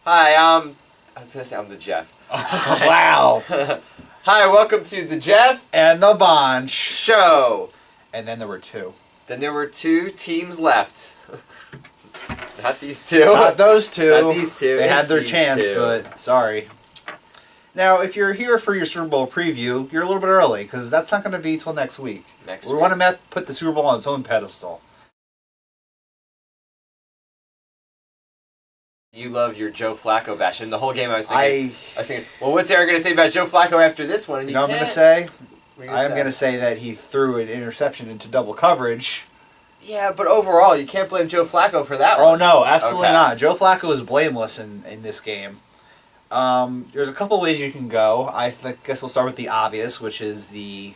Hi, I was gonna say I'm the Jeff. Wow. Hi, welcome to the Jeff And the Bonch. Show. And then there were two. Then there were two teams left. Not these two. Not those two. Not these two. They It's had their these chance, two. but sorry. Now, if you're here for your Super Bowl preview, you're a little bit early, because that's not going to be till next week. We want to put the Super Bowl on its own pedestal. You love your Joe Flacco bash, and the whole game I was thinking, well, what's Aaron going to say about Joe Flacco after this one? And you know what I'm going to say? I'm going to say say that he threw an interception into double coverage. Yeah, but overall, you can't blame Joe Flacco for that one. Oh, no, absolutely not. Joe Flacco was blameless in this game. There's a couple ways you can go. I guess we'll start with the obvious, which is the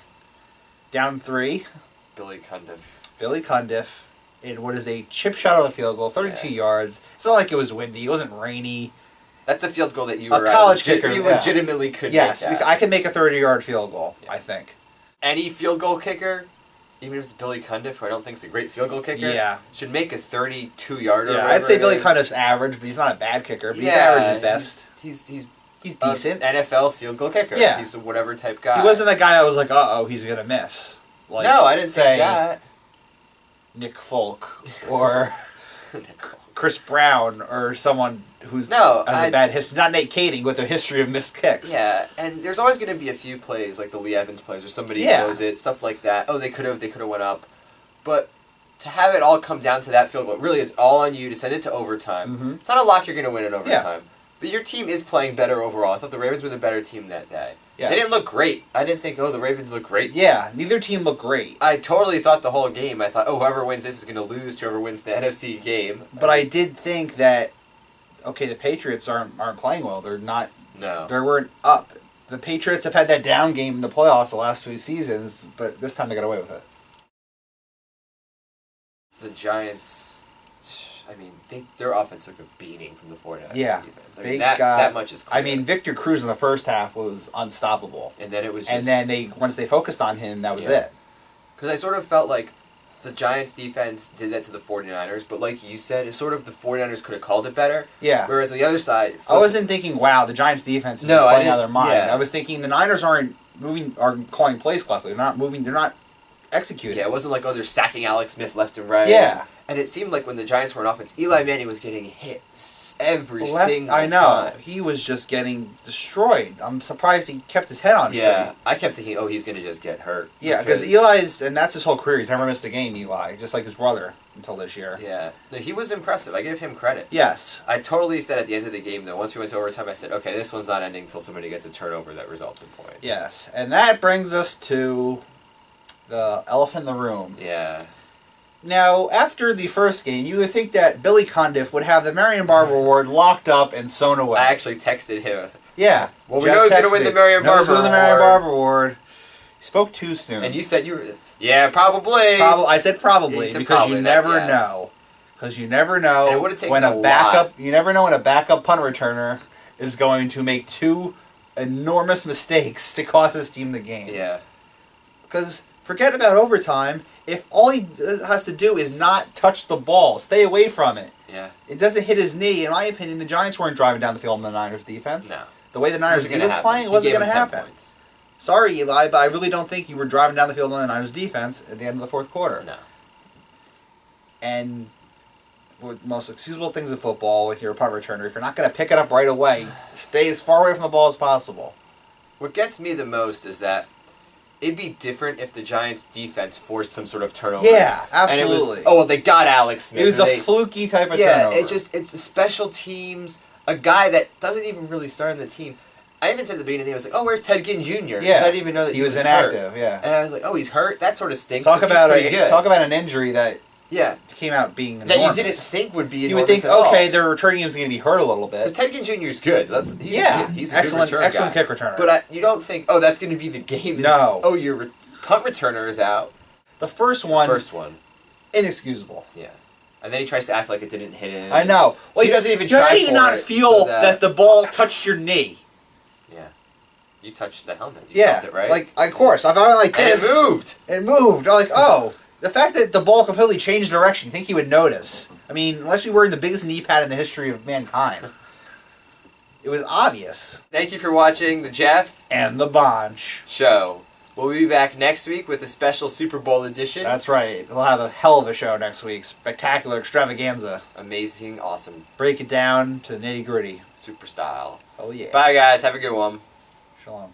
down three. Billy Cundiff in what is a chip shot on a field goal, 32 yards. It's not like it was windy. It wasn't rainy. That's a field goal that you were a college kicker. You legitimately could make that. I can make a 30-yard field goal, I think. Any field goal kicker, even if it's Billy Cundiff, who I don't think is a great field goal kicker, should make a 32-yarder. Yeah, I'd say Billy Cundiff's average, but he's not a bad kicker. But he's average at best. He's decent. NFL field goal kicker. Yeah. He's a whatever type guy. He wasn't a guy I was like, he's going to miss. Like, no, I didn't say that. Nick Folk or Chris Brown or someone who's has a bad history. Not Nate Kading with a history of missed kicks. Yeah, and there's always going to be a few plays like the Lee Evans plays where somebody blows it, stuff like that. Oh, they could have went up. But to have it all come down to that field goal, it really is all on you to send it to overtime. Mm-hmm. It's not a lock you're going to win in overtime. Yeah. But your team is playing better overall. I thought the Ravens were the better team that day. Yes. They didn't look great. I didn't think, the Ravens look great. Yeah, neither team looked great. I totally thought the whole game, I thought, whoever wins this is going to lose to whoever wins the NFC game. But I did think that, the Patriots aren't playing well. They're not. No. They weren't up. The Patriots have had that down game in the playoffs the last 2 seasons, but this time they got away with it. The Giants, their offense took a beating from the 49ers defense. That much is clear. Victor Cruz in the first half was unstoppable. And then it was once they focused on him, that was it. Because I sort of felt like the Giants defense did that to the 49ers, but like you said, it's sort of the 49ers could have called it better. Yeah. Whereas on the other side... I wasn't thinking, wow, the Giants defense is playing out of their mind. Yeah. I was thinking the Niners are calling plays correctly. They're not moving, they're not executing. Yeah, it wasn't like, they're sacking Alex Smith left and right. Yeah. And it seemed like when the Giants were on offense, Eli Manning was getting hit every single time. I know. He was just getting destroyed. I'm surprised he kept his head on straight. Yeah, I kept thinking, he's going to just get hurt. Yeah, because Eli's, and that's his whole career, he's never missed a game, Eli, just like his brother until this year. Yeah. No, he was impressive. I give him credit. Yes. I totally said at the end of the game, though, once we went to overtime, I said, okay, this one's not ending until somebody gets a turnover that results in points. Yes, and that brings us to the elephant in the room. Yeah. Now, after the first game, you would think that Billy Cundiff would have the Marion Barber Award locked up and sewn away. I actually texted him. Yeah. Well, we know he's going to win the Marion Barber Award. He spoke too soon. And you said you were... Yeah, probably. I said probably because you never know. Because you never know when a backup... You never know when a backup punt returner is going to make two enormous mistakes to cost his team the game. Yeah. Because forget about overtime... If all he has to do is not touch the ball, stay away from it. Yeah. It doesn't hit his knee. In my opinion, the Giants weren't driving down the field in the Niners defense. No. The way the Niners D was playing, it wasn't going to happen. Sorry, Eli, but I really don't think you were driving down the field in the Niners defense at the end of the fourth quarter. No. And with the most excusable things in football with your punt returner, if you're not going to pick it up right away, stay as far away from the ball as possible. What gets me the most is that it'd be different if the Giants' defense forced some sort of turnover. Yeah, absolutely. And it was, they got Alex Smith. It was a fluky type of turnover. Yeah, it's a special teams, a guy that doesn't even really start on the team. I even said at the beginning of the game, I was like, where's Ted Ginn Jr.? Yeah. I didn't even know that he was inactive, hurt. Yeah. And I was like, he's hurt? That sort of stinks. Talk about an injury that came out being enormous. That you didn't think would be enormous. You would think, okay, their returning game is going to be hurt a little bit. Because Ted Ginn Jr. is good. He's a excellent kick returner. But you don't think, that's going to be the game. No. Your punt returner is out. The first one. Inexcusable. Yeah. And then he tries to act like it didn't hit him. I know. Well, he doesn't even try for it. How do you not feel that the ball touched your knee? Yeah. You touched the helmet. You felt it, right? Like, of course. If I went like this... And it moved. It moved. I'm like, the fact that the ball completely changed direction, you think he would notice. I mean, unless you were wearing the biggest knee pad in the history of mankind. It was obvious. Thank you for watching the Jeff and the Bonch show. We'll be back next week with a special Super Bowl edition. That's right. We'll have a hell of a show next week. Spectacular extravaganza. Amazing, awesome. Break it down to nitty gritty. Super style. Oh yeah. Bye guys. Have a good one. Shalom.